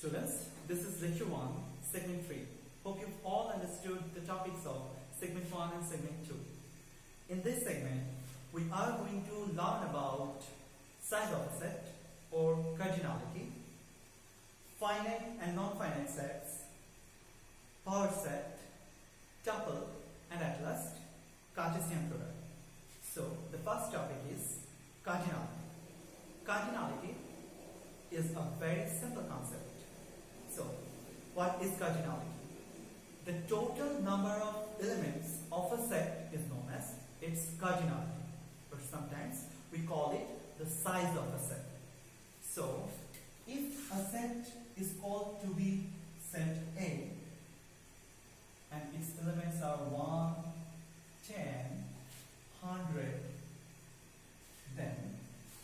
Students, this is lecture 1, segment 3. Hope you've all understood the topics of segment 1 and segment 2. In this segment, we are going to learn about size of a set or cardinality, finite and non-finite sets, power set, tuple, and at last, Cartesian product. So, the first topic is cardinality. Cardinality is a very simple concept. So, what is cardinality? The total number of elements of a set is known as its cardinality, or sometimes we call it the size of a set. So, if a set is called to be set A and its elements are 1, 10, 100, then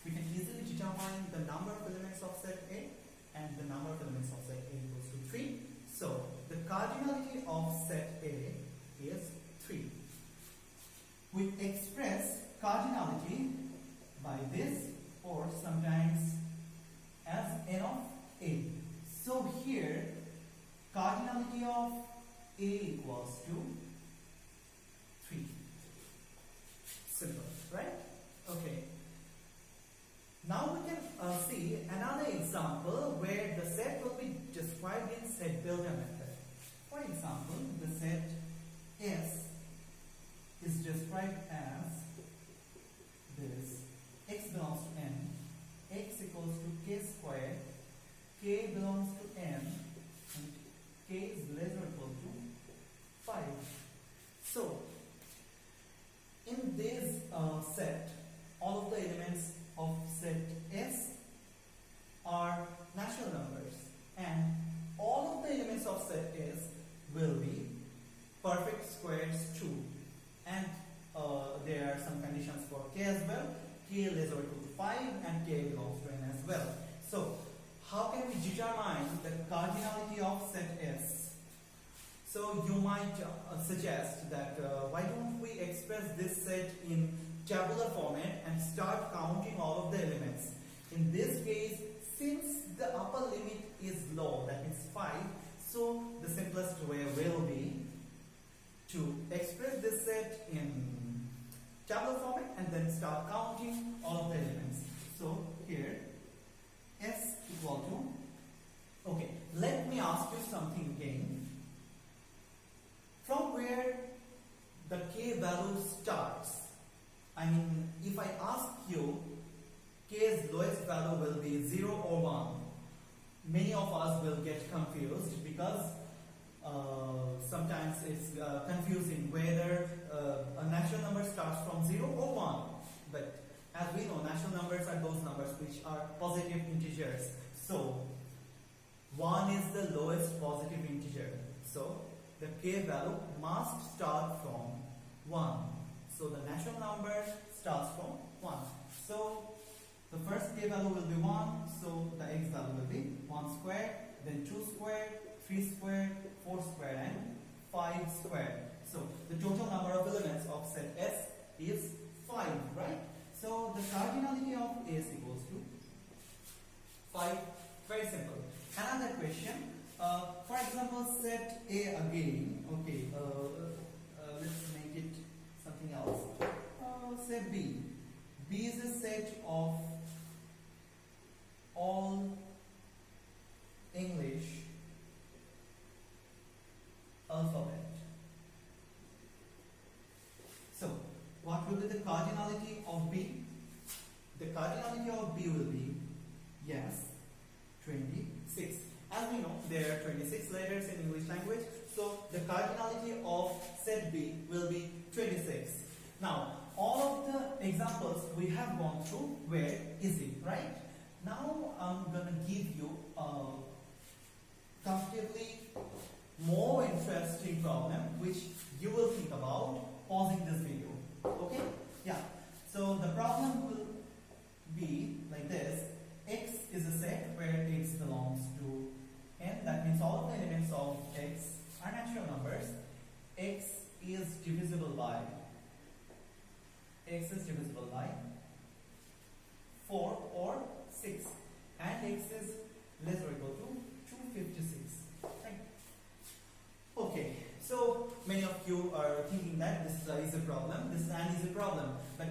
we can easily determine the number of elements of set A and the number of elements of set A equals to 3. So, the cardinality of set A is 3. We express cardinality by this or sometimes as n of A. So, here cardinality of A equals to 3. Simple, right? Okay. Now we can see another example where the set will be described in set builder method. For example, the set S is described as this: x belongs to n, x equals to k squared, k belongs to n, and k is less or equal to 5. So, in this set, all of the elements of set S are natural numbers, and all of the elements of set S will be perfect squares too. And there are some conditions for k as well. K less or equal to 5 and k belongs to n as well. So, how can we determine the cardinality of set S? So, you might suggest that why don't we express this set in tabular format and start counting all of the elements. In this case, since the upper limit is low, that means 5, so the simplest way will be to express this set in tabular format and then start counting all of the elements. So here, S equal to, okay, let me ask you something again. From where the k value starts, I mean, if I ask you, k's lowest value will be 0 or 1, many of us will get confused because sometimes it's confusing whether a natural number starts from 0 or 1. But as we know, natural numbers are those numbers which are positive integers. So, 1 is the lowest positive integer. So, the k value must start from 1. So the natural number starts from 1. So the first k value will be 1. So the x value will be 1 squared, then 2 squared, 3 squared, 4 squared, and 5 squared. So the total number of elements of set S is 5, right? So the cardinality of S equals to 5. Very simple. Another question. For example, set A again. Okay. Let's make it something else. Set B. B is a set of all English alphabet. So, what will be the cardinality of B? The cardinality of B will be, yes, 26. As we know, there are 26 letters in English language. So, the cardinality of set B will be 26. Now, all of the examples we have gone through were easy, right? Now, I'm going to give you a comparatively more interesting problem which you will think about pausing this video. Okay? Yeah. So, the problem will be like this. X is a set where x belongs to n. That means all of the elements of x are natural numbers. X is divisible by 4 or 6, and x is less or equal to 256. Right? Okay, so many of you are thinking that this is a problem, this is an easy problem, but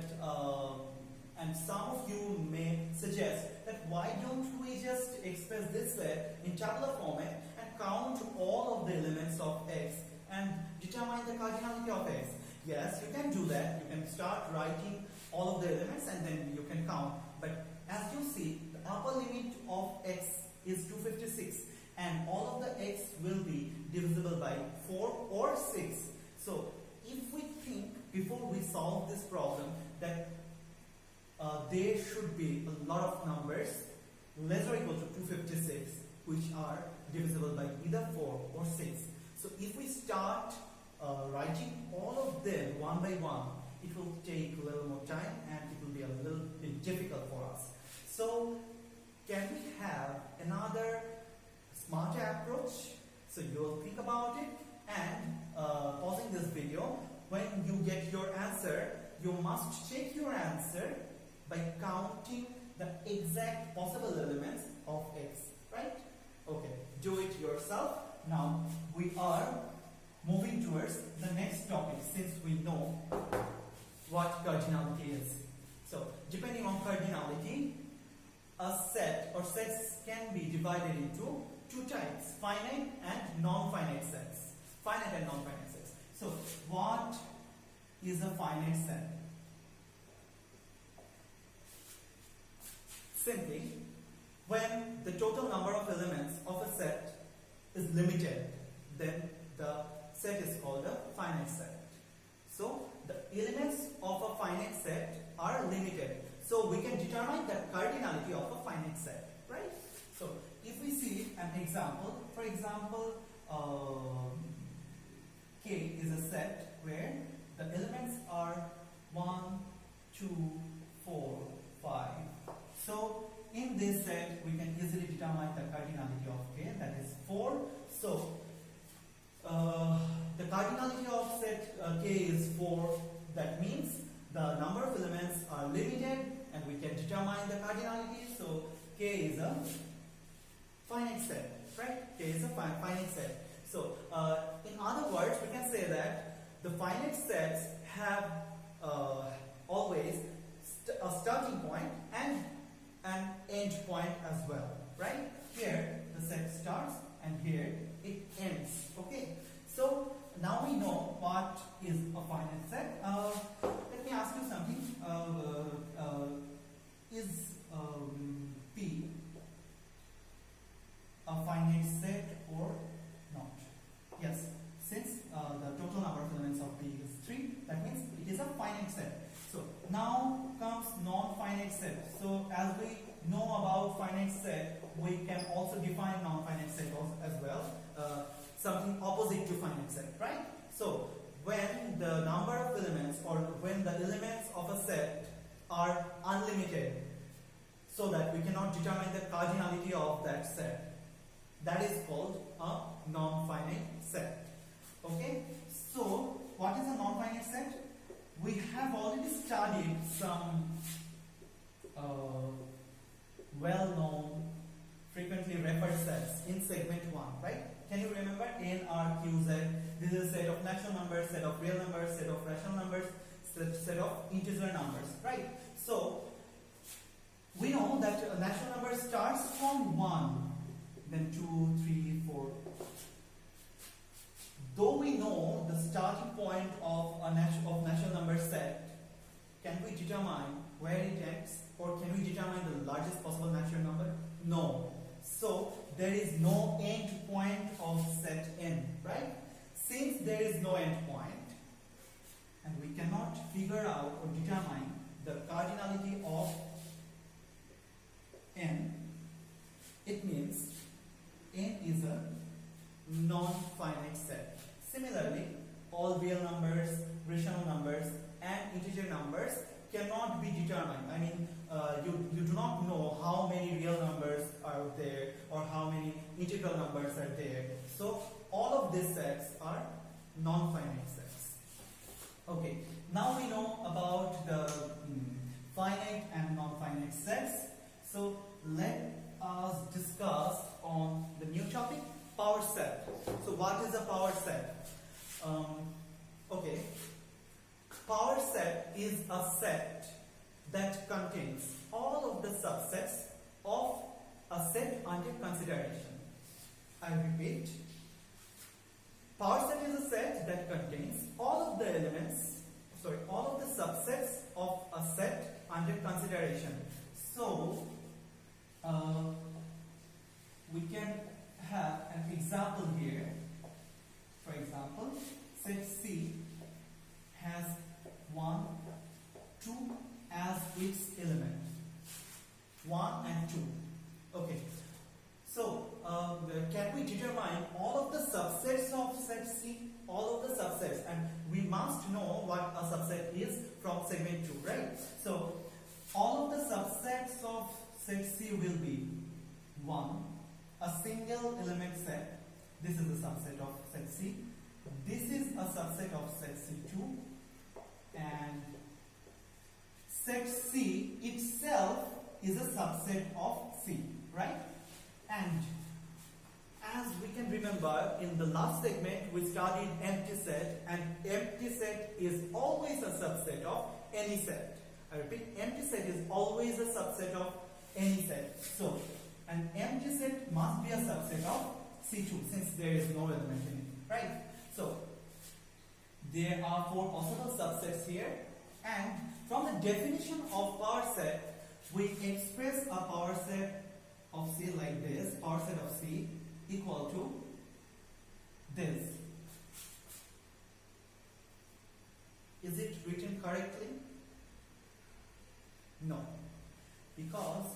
and some of you may suggest that why don't we just express this way in tabular format and count all of the elements of x and determine the cardinality of x. Yes, you can do that. You can start writing all of the elements and then you can count. But as you see, the upper limit of x is 256 and all of the x will be divisible by 4 or 6. So if we think before we solve this problem that there should be a lot of numbers less or equal to 256 which are divisible by either 4 or 6. So if we start writing all of them one by one, it will take a little more time and it will be a little bit difficult for us. So can we have another smarter approach? So you will think about it and pausing this video, when you get your answer, you must check your answer by counting the exact possible elements of x, right? Okay, do it yourself. Now we are moving towards the next topic since we know what cardinality is. So depending on cardinality, a set or sets can be divided into two types, finite and non-finite sets. Finite and non-finite sets. So what is a finite set? Simply, when the total number of elements of a set is limited, then the set is called a finite set. So the elements of a finite set are limited. So we can determine the cardinality of a finite set, right? So if we see an example, for example, K is a set where the elements are 1, 2, 4, 5. So in this set, we can easily determine the cardinality of K, that is 4. So the cardinality of set K is 4. That means the number of elements are limited and we can determine the cardinality. So K is a finite set, right? K is a finite set. So in other words, we can say that the finite sets have always a starting point and an end point as well, right? Here the set starts and here it ends. Okay, so now we know what is a finite set. Let me ask you something. Is P a finite set or not? Yes, since the total number of elements of P is 3, that means it is a finite set. So now comes non-finite set. So as we know about finite set, we can also define non-finite set as well. Something opposite to finite set, right? So when the number of elements or when the elements of a set are unlimited, so that we cannot determine the cardinality of that set, that is called a non-finite set. Okay, so what is a non-finite set? We have already studied some well-known, frequently referred sets in segment 1, right? Can you remember N, R, Q, Z? This is a set of natural numbers, set of real numbers, set of rational numbers, set of integer numbers, right? So we know that a natural number starts from 1, then 2, 3, 4. Though we know the starting point of a natural number set, can we determine where it ends, or can we determine the largest possible natural number? No. So there is no end point of set N, right? Since there is no end point, and we cannot figure out or determine the cardinality of N, it means N is a non-finite set. Similarly, all real numbers, rational numbers, and integer numbers cannot be determined. I mean, you do not know how many real numbers are there or how many integral numbers are there. So all of these sets are non-finite sets. Okay, now we know about the finite and non-finite sets. So let us discuss on the new topic, power set. So what is a power set? Okay, power set is a set that contains all of the subsets of a set under consideration. I repeat, power set is a set that contains all of the subsets of a set under consideration. So we can have an example here. For example, set C has 1, 2 as its element. 1 and 2. Okay. So can we determine all of the subsets of set C? All of the subsets, and we must know what a subset is from segment 2, right? So all of the subsets of set C will be 1, a single element set. This is a subset of set C. This is a subset of set C2, and set C itself is a subset of C, right? And as we can remember, in the last segment we studied empty set, and empty set is always a subset of any set. I repeat, empty set is always a subset of any set. So an empty set must be a subset of C2 since there is no element in it, right? So there are 4 possible subsets here, and from the definition of power set, we express a power set of C like this. Power set of C equal to this. Is it written correctly? No. Because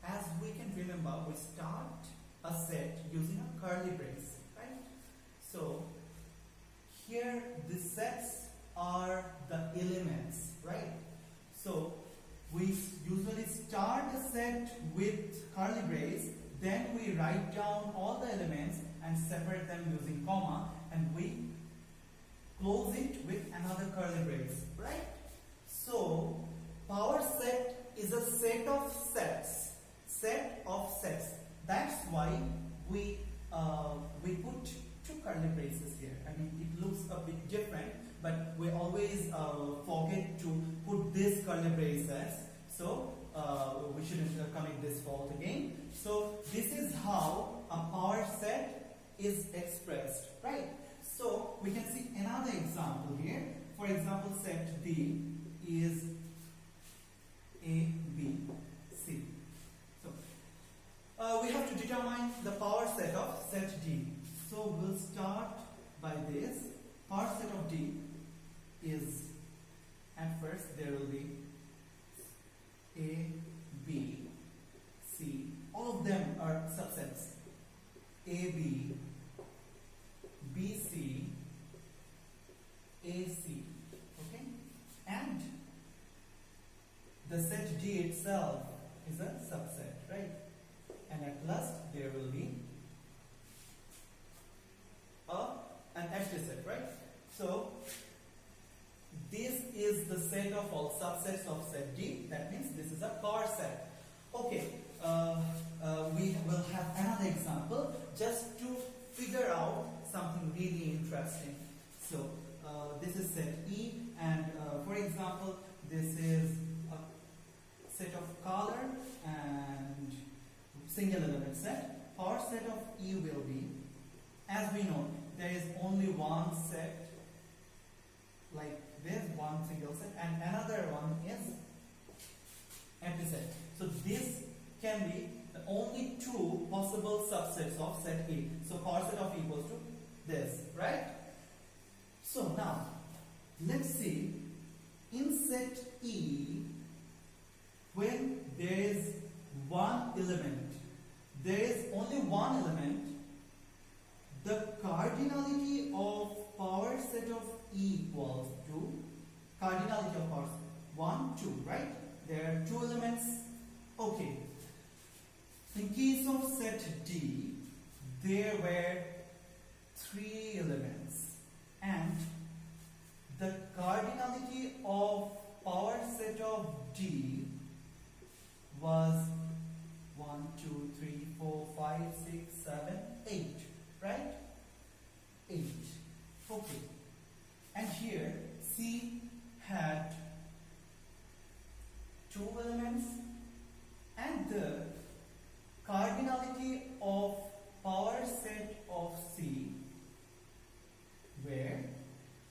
as we can remember, we start a set using a curly brace, right? So here the sets are the elements, right? So we usually start a set with curly brace, then we write down all the elements and separate them using comma, and we close it with another curly brace, right? So power set is a set of sets. Set of sets. That's why we put 2 curly braces here. I mean, it looks a bit different, but we always forget to put this curly braces. So we shouldn't commit this fault again. So this is how a power set is expressed, right? So we can see another example here. For example, set D is A, B, C. So we have to determine the power set of set D. So we'll start by this. Power set of D is, at first there will be A, B, C. All of them are subsets. A, B, B, C, A, C. Okay? And the set D itself is a subset, right? And at last there will be an empty set, right? So this is the set of all subsets of set D. That means this is a power set. Okay, we will have another example just to figure out something really interesting. So this is set E, and for example, this is a set of color and single element set. Power set of E will be, as we know, there is only one set like this, one single set, and another one is empty set. So this can be the only 2 possible subsets of set E. So power set of E equals to this, right? So now let's see, in set E, when there is one element, there is only one element, the cardinality of power set of E equals to cardinality of power 1, 2, right? There are 2 elements. Okay. In case of set D, there were 3 elements, and the cardinality of power set of D was 1, 2, 3, 4, 5, 6, 7, 8. right? 8. Okay. And here C had 2 elements, and the cardinality of power set of C were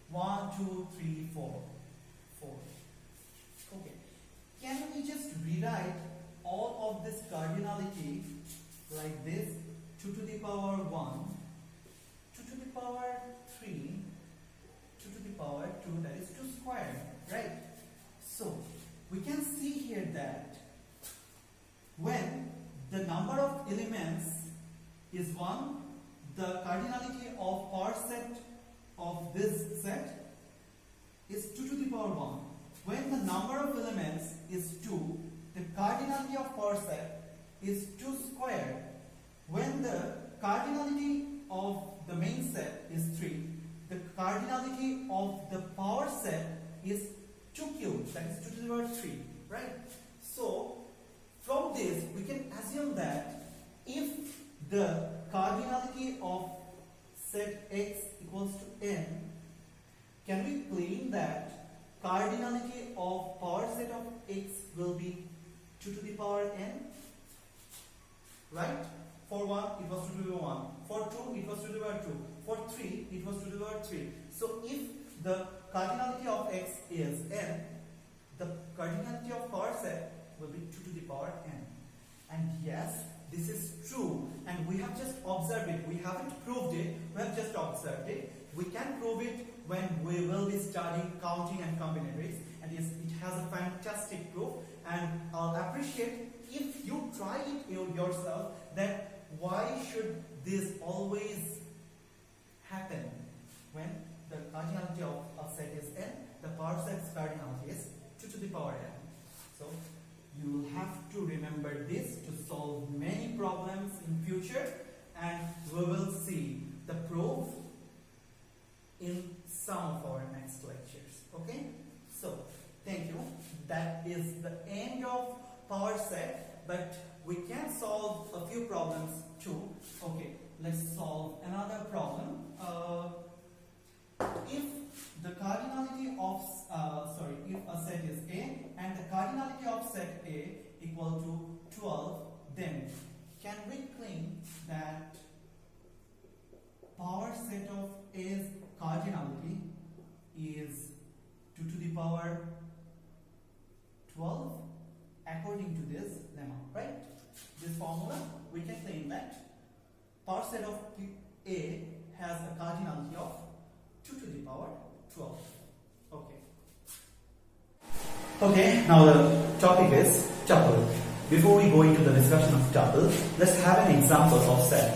1, 2, 3, 4. 4. Okay. Can we just rewrite all of this cardinality like this? 2 to the power 1, 2 to the power 3, 2 to the power 2, that is 2 squared, right? So we can see here that when the number of elements is 1, the cardinality of power set of this set is 2 to the power 1. When the number of elements is 2, the cardinality of power set is 2 squared. When the cardinality of the main set is 3, the cardinality of the power set is 2 cubed, that is 2 to the power 3, right? So from this we can assume that if the cardinality of set X equals to n, can we claim that cardinality of power set of X will be 2 to the power n? Right? For 1 it was 2 to the power 1, for 2 it was 2 to the power 2, for 3 it was 2 to the power 3. So if the cardinality of X is n, the cardinality of power set will be 2 to the power n. And yes, this is true, and we have just observed it. We haven't proved it, we have just observed it. We can prove it when we will be studying counting and combinatorics, and yes, it has a fantastic proof, and I'll appreciate if you try it yourself, that why should this always happen when the cardinality of a set is n, the power set's cardinality is 2 to the power n. So you will have to remember this to solve many problems in future, and we will see the proof in some of our next lectures. Okay, so thank you. That is the end of power set, but we can solve a few problems too. Okay, let's solve another problem. If the cardinality of if a set is A and the cardinality of set A equal to 12, then can we claim that power set of A's cardinality is 2 to the power 12 according to this lemma, right? This formula, we can claim that power set of A has a cardinality of 2 to the power 12. Okay, now the topic is tuple. Before we go into the discussion of tuple, let's have an example of set.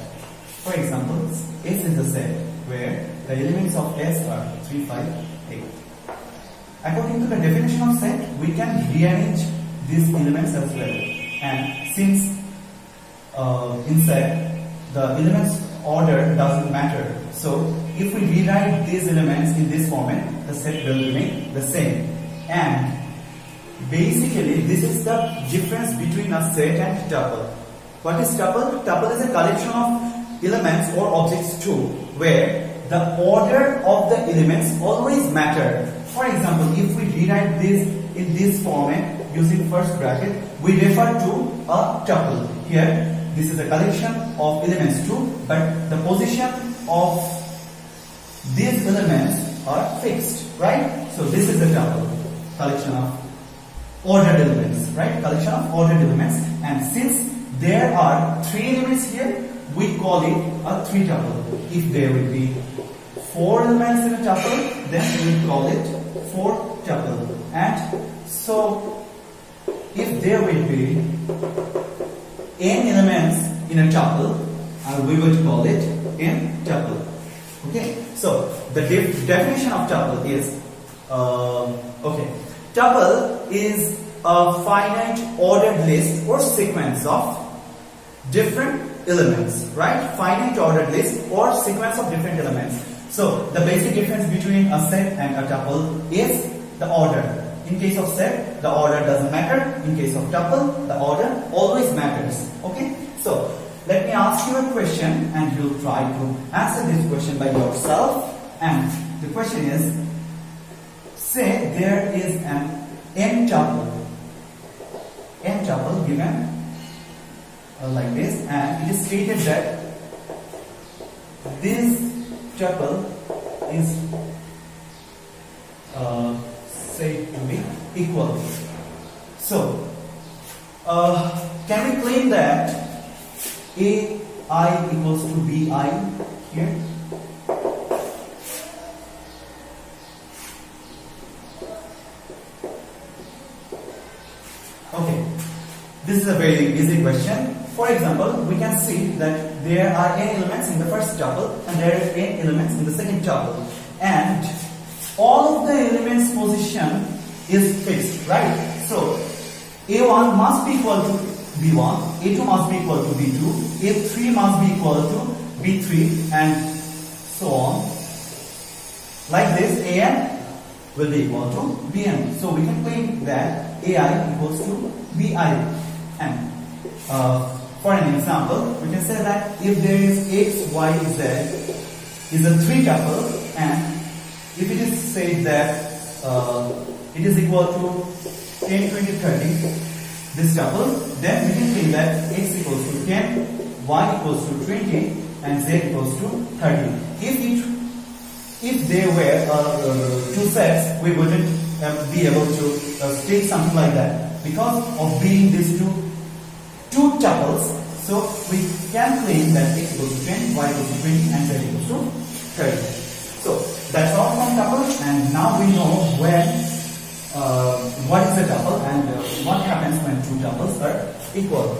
For example, S is a set where the elements of S are 3, 5, 8. According to the definition of set, we can rearrange these elements as well. And since in set, the elements order doesn't matter, so if we rewrite these elements in this format, the set will remain the same. And basically, this is the difference between a set and tuple. What is tuple? Tuple is a collection of elements or objects too, where the order of the elements always matter. For example, if we rewrite this in this format using first bracket, we refer to a tuple. Here, this is a collection of elements too, but the position of these elements are fixed, right? So this is a tuple, collection of ordered elements, right? Collection of ordered elements, and since there are 3 elements here, we call it a 3 tuple. If there will be 4 elements in a tuple, then we call it 4 tuple. And so if there will be n elements in a tuple, we will call it n tuple. Okay, so the definition of tuple is tuple is a finite ordered list or sequence of different elements, right? Finite ordered list or sequence of different elements. So the basic difference between a set and a tuple is the order. In case of set, the order doesn't matter. In case of tuple, the order always matters. Okay? So let me ask you a question and you'll try to answer this question by yourself. And the question is, say there is an n tuple given like this, and it is stated that this tuple is said to be equal. So, can we claim that AI equals to BI here? Okay, this is a very easy question. For example, we can see that there are n elements in the first tuple and there are n elements in the second tuple, and all of the elements position is fixed, right? So A1 must be equal to B1, A2 must be equal to B2, A3 must be equal to B3, and so on. Like this, AN will be equal to BN. So we can claim that AI equals to BI. And for an example, we can say that if there is X, Y, Z is a 3 tuple, and if it is said that it is equal to 10, 20, 30, this tuple, then we can say that X equals to 10, Y equals to 20, and Z equals to 30. If they were two sets, we wouldn't be able to state something like that because of being these two tuples. So we can claim that X equals to 10, Y equals to 20, and Z equals to 30. So that's all from tuples, and now we know when what is a tuple and what happens when two tuples are equal.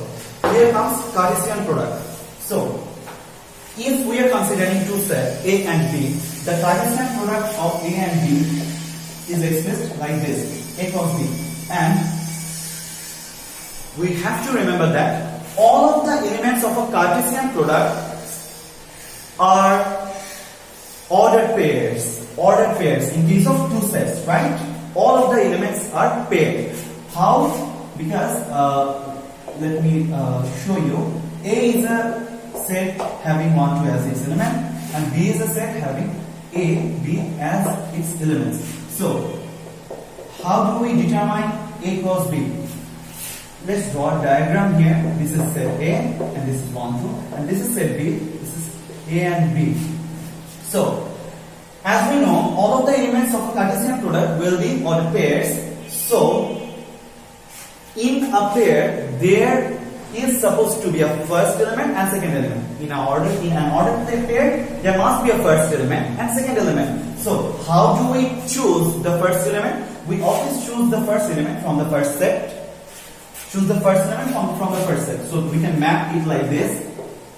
Here comes Cartesian product. So if we are considering two sets A and B, the Cartesian product of A and B is expressed like this: A cross B, and we have to remember that all of the elements of a Cartesian product are ordered pairs. Ordered pairs in case of two sets, right? All of the elements are paired. How? Because let me show you. A is a set having 1, 2 as its element, and B is a set having A, B as its elements. So, how do we determine A cross B? Let's draw a diagram here. This is set A, and this is 1, 2, and this is set B. This is A and B. So, as we know, all of the elements of a Cartesian product will be ordered pairs. So, in a pair, there is supposed to be a first element and second element. In an ordered pair, there must be a first element and second element. So, how do we choose the first element? We always choose the first element from the first set. Choose the first element from the first set. So, we can map it like this,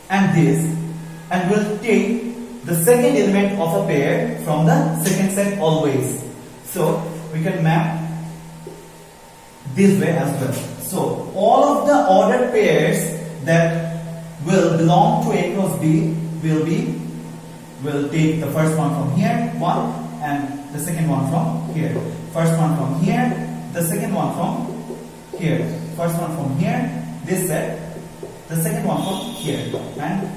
and we'll take the second element of a pair from the second set always. So, we can map this way as well. So, all of the ordered pairs that will belong to A cross B will take the first one from here, one, and the second one from here. First one from here, the second one from here. First one from here, this set, the second one from here, and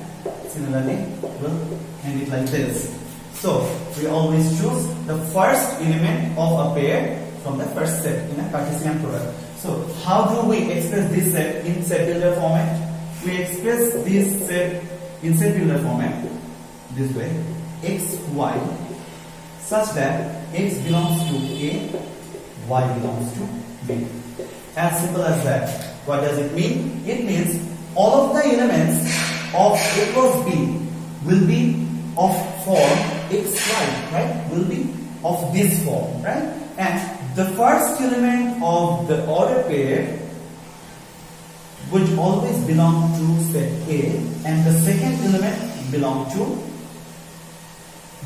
similarly we'll end it like this. So, we always choose the first element of a pair from the first set in a Cartesian product. So, how do we express this set in set builder format? We express this set in set builder format this way: x, y, such that x belongs to A, y belongs to B. As simple as that. What does it mean? It means all of the elements of A cross B will be of form xy, right? Will be of this form, right? And the first element of the order pair would always belong to set A, and the second element belong to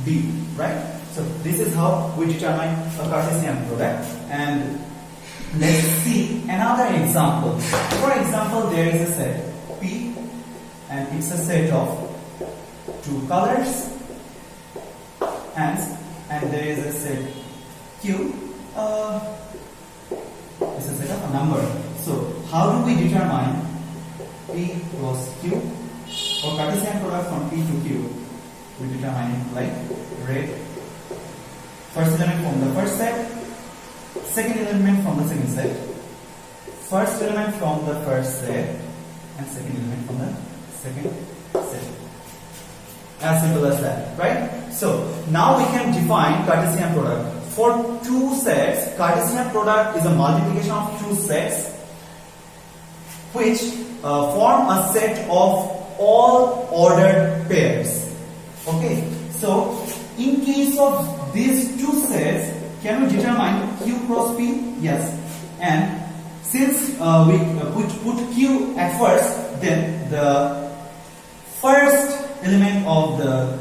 B, right? So this is how we determine a Cartesian product. And let's see another example. For example, there is a set P, and it's a set of two colors, and there is a set Q. It's a set of a number. So how do we determine P cross Q? or Cartesian product from P to Q, we determine it like red. First element from the first set, second element from the second set, first element from the first set, and second element from the second set. As simple as that, right? So now we can define Cartesian product. For two sets, Cartesian product is a multiplication of two sets which form a set of all ordered pairs. Okay, so in case of these two sets, can we determine Q cross P? Yes. And since we put Q at first, then the first element of the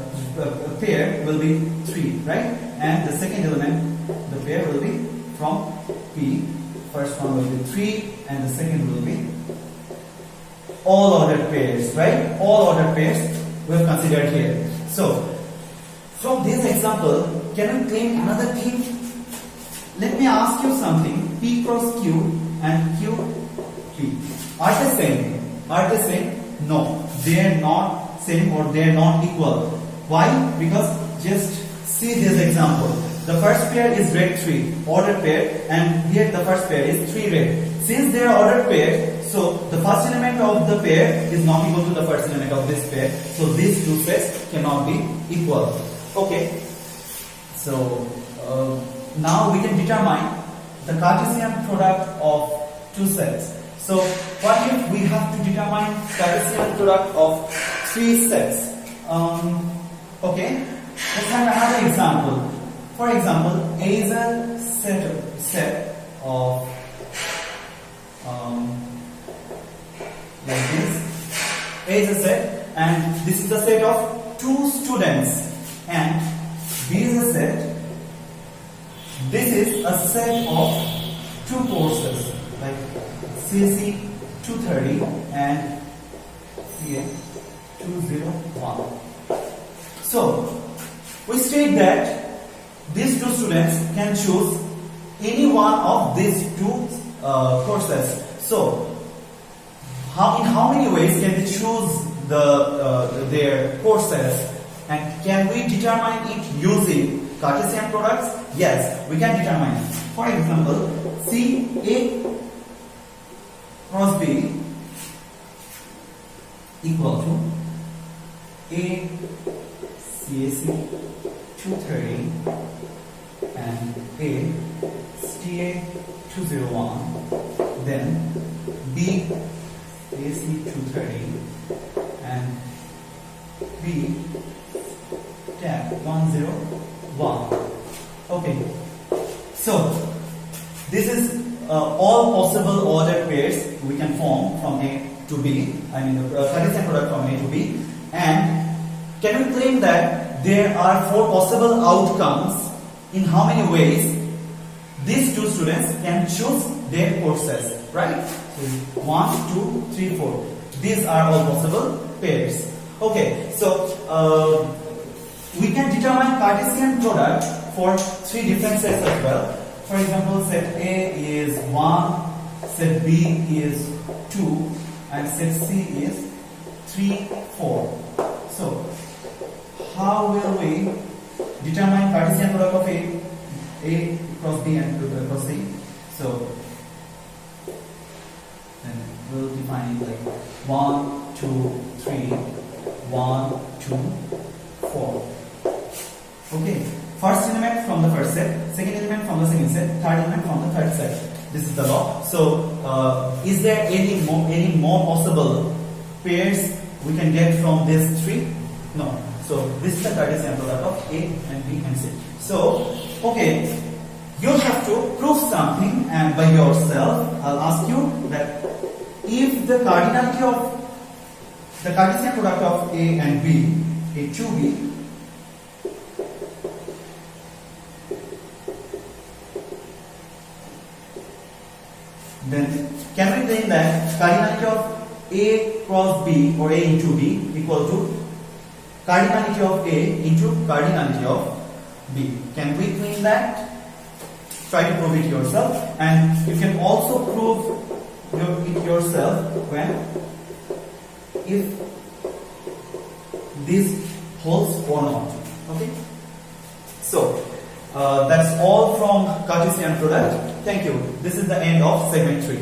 pair will be 3, right? And the second element, the pair will be from P. First one will be 3 and the second will be all ordered pairs, right? All ordered pairs we have considered here. So from this example, can we claim another thing? Let me ask you something. P cross Q and Q P are the same? Are they same? No, they are not same or they are not equal. Why? Because just see this example. The first pair is red 3, ordered pair, and here the first pair is 3 red. Since they are ordered pairs, so the first element of the pair is not equal to the first element of this pair. So these two sets cannot be equal. Okay. So now we can determine the Cartesian product of two sets. So what if we have to determine Cartesian product of 3 sets? Okay, let's have another example. For example, A is a set of like this. A is a set, and this is the set of 2 students, and B is a set. This is a set of 2 courses like CSE230 and CA201. So we state that these 2 students can choose any one of these 2 courses. So in how many ways can they choose their courses, and can we determine it using Cartesian products? Yes, we can determine it. For example, C A cross B equal to A CSE 230 and A CA 201, then B AC 230 and B tab 101. Okay, so this is all possible ordered pairs we can form from A to B. I mean the Cartesian product from A to B. And can we claim that there are 4 possible outcomes? In how many ways these 2 students can choose their courses, right? So 1, 2, 3, 4. These are all possible pairs. Okay, so we can determine Cartesian product for 3 different sets as well. For example, set A is 1, set B is 2, and set C is 3, 4. So how will we determine Cartesian product of A cross B and cross C? So then we'll define it like 1, 2, 3, 1, 2, 4. Okay, first element from the first set, second element from the second set, third element from the third set. This is the law. So is there any more possible pairs we can get from these 3? No. So this is the Cartesian product of A and B and C. So okay, you have to prove something, and by yourself I'll ask you that if the cardinality of the Cartesian product of A and B, A to B, then can we claim that cardinality of A cross B or A into B equal to cardinality of A into cardinality of B? Can we claim that? Try to prove it yourself, and you can also prove it yourself when if these holes or not. Okay. So that's all from Cartesian product. Thank you. This is the end of segment 3.